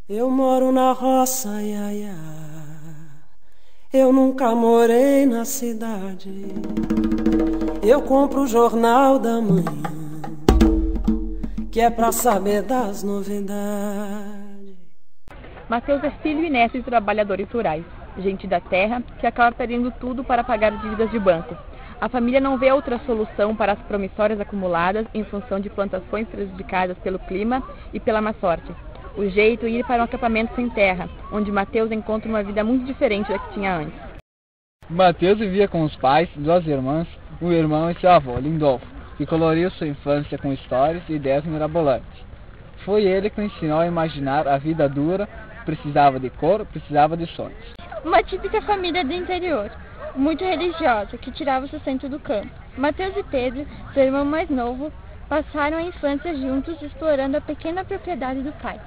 Eu moro na roça, ia, ia. Eu nunca morei na cidade. Eu compro o jornal da manhã, que é pra saber das novidades. Mateus é filho e neto de trabalhadores rurais, gente da terra que acaba perdendo tudo para pagar dívidas de banco. A família não vê outra solução para as promissórias acumuladas em função de plantações prejudicadas pelo clima e pela má sorte. O jeito é ir para um acampamento sem terra, onde Mateus encontra uma vida muito diferente da que tinha antes. Mateus vivia com os pais, duas irmãs, um irmão e seu avô, Lindolfo, que coloriu sua infância com histórias e ideias mirabolantes. Foi ele que o ensinou a imaginar a vida dura, precisava de cor, precisava de sonhos. Uma típica família do interior, muito religiosa, que tirava o sustento do campo. Mateus e Pedro, seu irmão mais novo, passaram a infância juntos explorando a pequena propriedade do pai.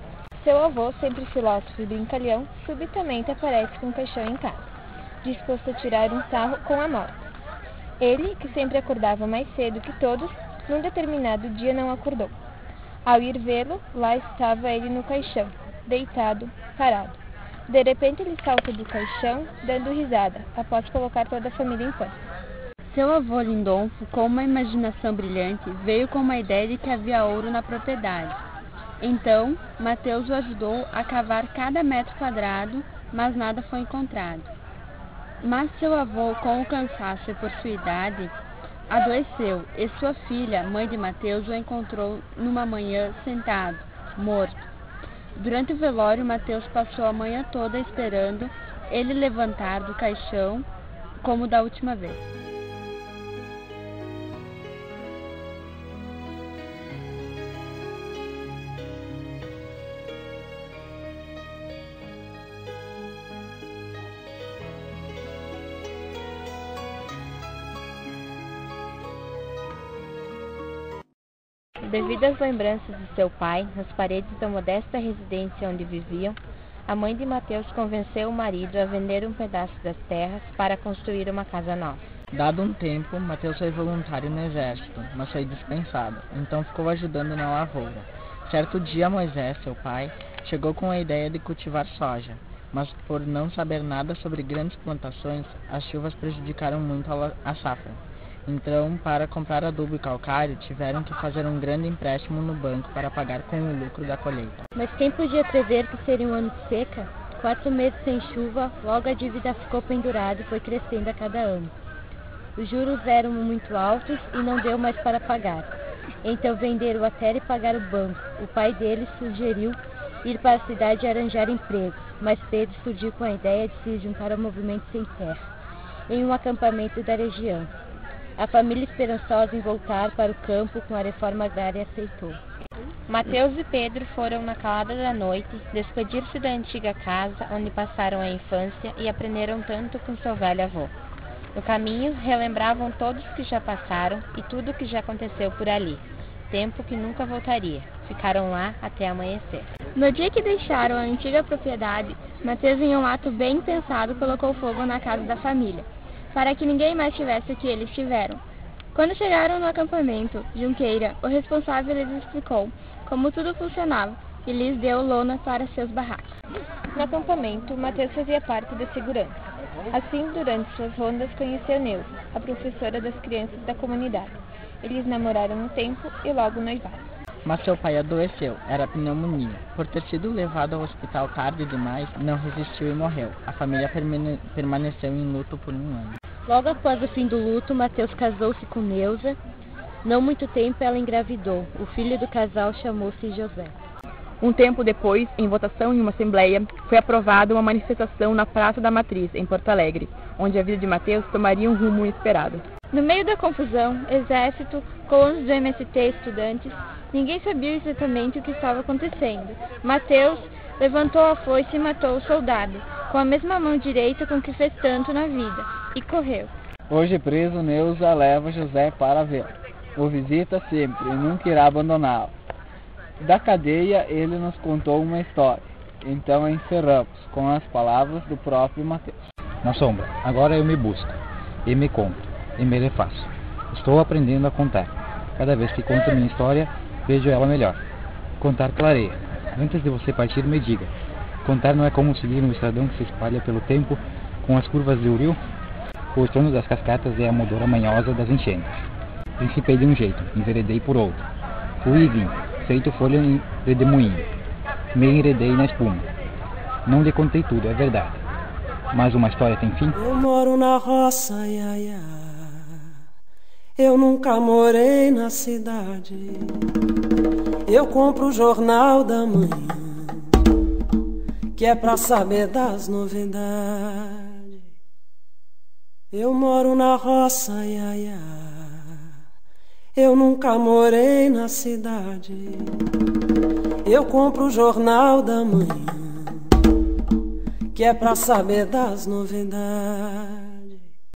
Seu avô, sempre filósofo e brincalhão, subitamente aparece com um caixão em casa, disposto a tirar um sarro com a morte. Ele, que sempre acordava mais cedo que todos, num determinado dia não acordou. Ao ir vê-lo, lá estava ele no caixão, deitado, parado. De repente ele salta do caixão, dando risada, após colocar toda a família em pé. Seu avô Lindolfo, com uma imaginação brilhante, veio com uma ideia de que havia ouro na propriedade. Então, Mateus o ajudou a cavar cada metro quadrado, mas nada foi encontrado. Mas seu avô, com o cansaço e por sua idade, adoeceu, e sua filha, mãe de Mateus, o encontrou numa manhã sentado, morto. Durante o velório, Mateus passou a manhã toda esperando ele levantar do caixão, como da última vez. Devido às lembranças de seu pai, nas paredes da modesta residência onde viviam, a mãe de Mateus convenceu o marido a vender um pedaço das terras para construir uma casa nova. Dado um tempo, Mateus foi voluntário no exército, mas foi dispensado, então ficou ajudando na lavoura. Certo dia, Moisés, seu pai, chegou com a ideia de cultivar soja, mas por não saber nada sobre grandes plantações, as chuvas prejudicaram muito a safra. Então, para comprar adubo e calcário, tiveram que fazer um grande empréstimo no banco para pagar com o lucro da colheita. Mas quem podia prever que seria um ano de seca? 4 meses sem chuva, logo a dívida ficou pendurada e foi crescendo a cada ano. Os juros eram muito altos e não deu mais para pagar. Então venderam a terra e pagaram o banco. O pai deles sugeriu ir para a cidade e arranjar emprego, mas Pedro surgiu com a ideia de se juntar ao movimento sem terra, em um acampamento da região. A família, esperançosa em voltar para o campo com a reforma agrária, aceitou. Mateus e Pedro foram na calada da noite despedir-se da antiga casa onde passaram a infância e aprenderam tanto com seu velho avô. No caminho, relembravam todos que já passaram e tudo o que já aconteceu por ali, tempo que nunca voltaria. Ficaram lá até amanhecer. No dia que deixaram a antiga propriedade, Mateus, em um ato bem pensado, colocou fogo na casa da família, para que ninguém mais tivesse o que eles tiveram. Quando chegaram no acampamento, Junqueira, o responsável, lhes explicou como tudo funcionava e lhes deu lona para seus barracos. No acampamento, Mateus fazia parte da segurança. Assim, durante suas rondas, conheceu Neuza, a professora das crianças da comunidade. Eles namoraram um tempo e logo noivaram. Mas seu pai adoeceu, era pneumonia. Por ter sido levado ao hospital tarde demais, não resistiu e morreu. A família permaneceu em luto por um ano. Logo após o fim do luto, Mateus casou-se com Neuza. Não muito tempo ela engravidou. O filho do casal chamou-se José. Um tempo depois, em votação em uma assembleia, foi aprovada uma manifestação na Praça da Matriz, em Porto Alegre, onde a vida de Mateus tomaria um rumo inesperado. No meio da confusão, exército, colonos do MST, estudantes, ninguém sabia exatamente o que estava acontecendo. Mateus levantou a foice e matou o soldado, com a mesma mão direita com que fez tanto na vida, e correu. Hoje preso, Neuza leva José para vê-lo. O visita sempre e nunca irá abandoná-lo. Da cadeia, ele nos contou uma história. Então encerramos com as palavras do próprio Mateus. Na sombra, agora eu me busco, e me conto, e me refaço. Estou aprendendo a contar. Cada vez que conto minha história, vejo ela melhor. Contar clareia. Antes de você partir, me diga. Contar não é como seguir um estradão que se espalha pelo tempo com as curvas do rio? O estrondo das cascatas é a modora manhosa das enchentes. Principei de um jeito, enveredei por outro. Fui e vim, feito folha em redemoinho. Me enredei na espuma. Não lhe contei tudo, é verdade. Mas uma história tem fim? Eu moro na roça, iaia. Eu nunca morei na cidade. Eu compro o jornal da manhã, que é pra saber das novidades. Eu moro na roça, iaia. Eu nunca morei na cidade. Eu compro o jornal da manhã, que é pra saber das novidades.